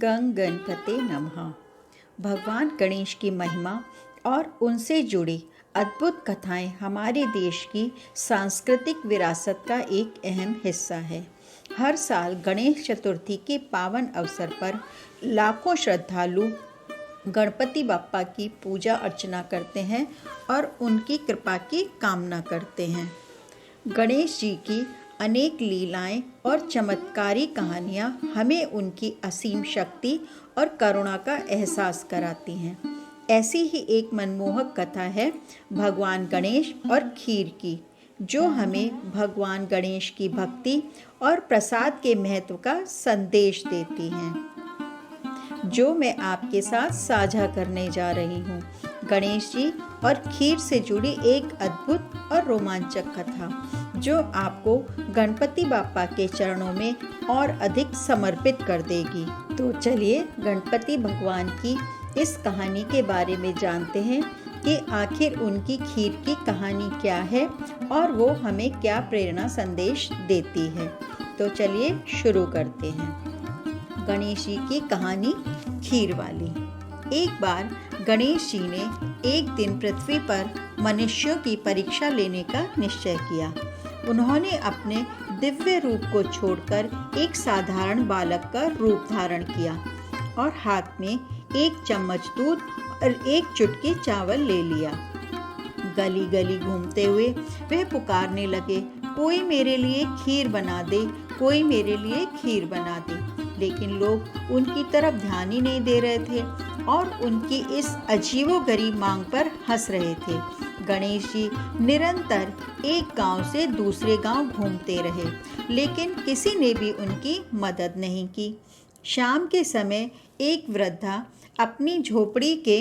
गं गणपते नमः। भगवान गणेश की महिमा और उनसे जुड़ी अद्भुत कथाएं हमारे देश की सांस्कृतिक विरासत का एक अहम हिस्सा है। हर साल गणेश चतुर्थी के पावन अवसर पर लाखों श्रद्धालु गणपति बप्पा की पूजा अर्चना करते हैं और उनकी कृपा की कामना करते हैं। गणेश जी की अनेक लीलाएं और चमत्कारी कहानियां हमें उनकी असीम शक्ति और करुणा का एहसास कराती हैं। ऐसी ही एक मनमोहक कथा है भगवान गणेश और खीर की, जो हमें भगवान गणेश की भक्ति और प्रसाद के महत्व का संदेश देती है, जो मैं आपके साथ साझा करने जा रही हूँ। गणेश जी और खीर से जुड़ी एक अद्भुत और रोमांचक कथा, जो आपको गणपति बाप्पा के चरणों में और अधिक समर्पित कर देगी। तो चलिए गणपति भगवान की इस कहानी के बारे में जानते हैं कि आखिर उनकी खीर की कहानी क्या है और वो हमें क्या प्रेरणा संदेश देती है। तो चलिए शुरू करते हैं। गणेश जी की कहानी खीर वाली। एक बार गणेश जी ने एक दिन पृथ्वी पर मनुष्यों की परीक्षा लेने का निश्चय किया। उन्होंने अपने दिव्य रूप को छोड़कर एक साधारण बालक का रूप धारण किया और हाथ में एक चम्मच दूध और एक चुटकी चावल ले लिया। गली गली घूमते हुए वह पुकारने लगे, कोई मेरे लिए खीर बना दे, कोई मेरे लिए खीर बना दे। लेकिन लोग उनकी तरफ ध्यान ही नहीं दे रहे थे और उनकी इस अजीबोगरीब मांग पर हंस रहे थे। गणेश जी निरंतर एक गांव से दूसरे गांव घूमते रहे, लेकिन किसी ने भी उनकी मदद नहीं की। शाम के समय एक वृद्धा अपनी झोपड़ी के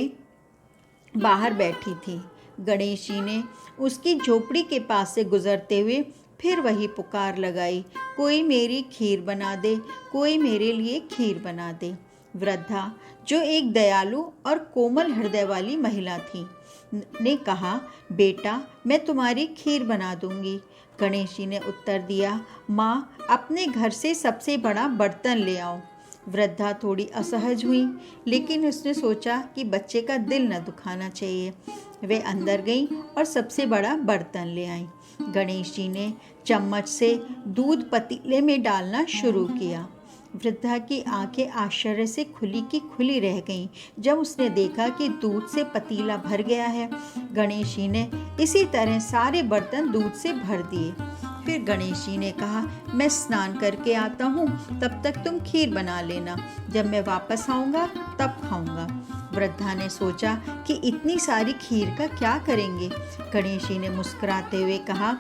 बाहर बैठी थी। गणेश जी ने उसकी झोपड़ी के पास से गुजरते हुए फिर वही पुकार लगाई, कोई मेरी खीर बना दे, कोई मेरे लिए खीर बना दे। वृद्धा, जो एक दयालु और कोमल हृदय वाली महिला थी, ने कहा, बेटा मैं तुम्हारी खीर बना दूंगी। गणेश जी ने उत्तर दिया, माँ अपने घर से सबसे बड़ा बर्तन ले आओ। वृद्धा थोड़ी असहज हुई, लेकिन उसने सोचा कि बच्चे का दिल न दुखाना चाहिए। वे अंदर गई और सबसे बड़ा बर्तन ले आई। गणेश जी ने चम्मच से दूध पतीले में डालना शुरू किया। वृद्धा की आंखें आश्चर्य से खुली की खुली रह गईं जब उसने देखा कि दूध से पतीला भर गया है। गणेश जी ने इसी तरह सारे बर्तन दूध से भर दिए। फिर गणेश जी ने कहा, मैं स्नान करके आता हूँ, तब तक तुम खीर बना लेना, जब मैं वापस आऊँगा तब खाऊँगा। वृद्धा ने सोचा कि इतनी सारी खीर का क्या करेंगे। गणेश जी ने मुस्कुराते हुए कहा,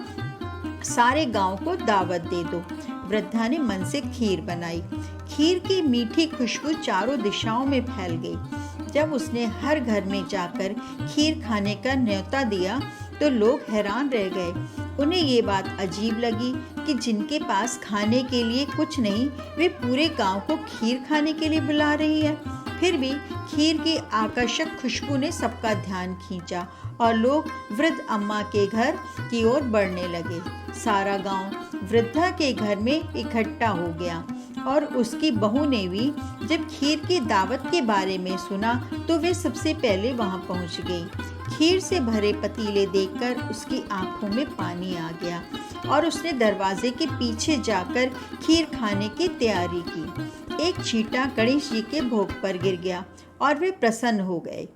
सारे गांव को दावत दे दो। वृद्धा ने मन से खीर बनाई। खीर की मीठी खुशबू चारों दिशाओं में फैल गई। जब उसने हर घर में जाकर खीर खाने का न्योता दिया तो लोग हैरान रह गए। उन्हें ये बात अजीब लगी कि जिनके पास खाने के लिए कुछ नहीं, वे पूरे गांव को खीर खाने के लिए बुला रही है। फिर भी खीर की आकर्षक खुशबू ने सबका ध्यान खींचा और लोग वृद्ध अम्मा के घर की ओर बढ़ने लगे। सारा गांव वृद्धा के घर में इकट्ठा हो गया और उसकी बहू ने भी जब खीर की दावत के बारे में सुना तो वे सबसे पहले वहां पहुंच गई। खीर से भरे पतीले देखकर उसकी आंखों में पानी आ गया और उसने दरवाजे के पीछे जाकर खीर खाने की तैयारी की। एक छींटा गणेश जी के भोग पर गिर गया और वे प्रसन्न हो गए।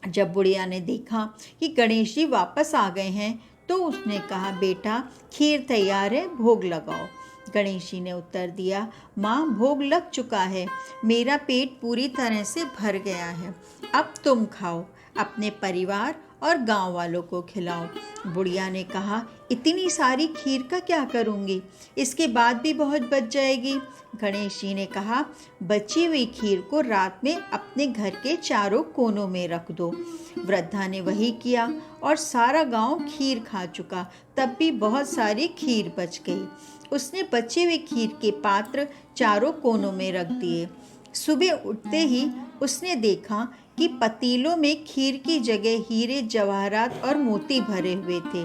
जब बुढ़िया ने देखा कि गणेश जी वापस आ गए हैं तो उसने कहा, बेटा खीर तैयार है, भोग लगाओ। गणेश जी ने उत्तर दिया, माँ भोग लग चुका है, मेरा पेट पूरी तरह से भर गया है, अब तुम खाओ, अपने परिवार और गांव वालों को खिलाओ। बुढ़िया ने कहा, इतनी सारी खीर का क्या करूँगी, इसके बाद भी बहुत बच जाएगी। गणेश जी ने कहा, बची हुई खीर को रात में अपने घर के चारों कोनों में रख दो। वृद्धा ने वही किया और सारा गांव खीर खा चुका, तब भी बहुत सारी खीर बच गई। उसने बचे हुए खीर के पात्र चारों कोनों में रख दिए। सुबह उठते ही उसने देखा कि पतीलों में खीर की जगह हीरे, जवाहरात और मोती भरे हुए थे।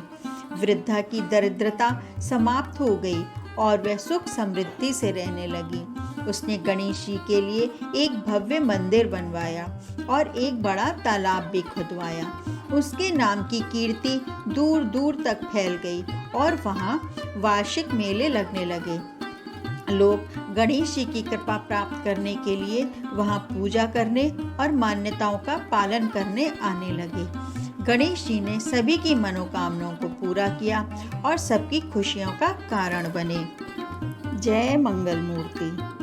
वृद्धा की दरिद्रता समाप्त हो गई और वह सुख समृद्धि से रहने लगी। उसने गणेश जी के लिए एक भव्य मंदिर बनवाया और एक बड़ा तालाब भी खुदवाया। उसके नाम की कीर्ति दूर दूर तक फैल गई और वहाँ वार्षिक मेले लगने लगे। लोग गणेश जी की कृपा प्राप्त करने के लिए वहाँ पूजा करने और मान्यताओं का पालन करने आने लगे। गणेश जी ने सभी की मनोकामनाओं को पूरा किया और सबकी खुशियों का कारण बने। जय मंगल मूर्ति।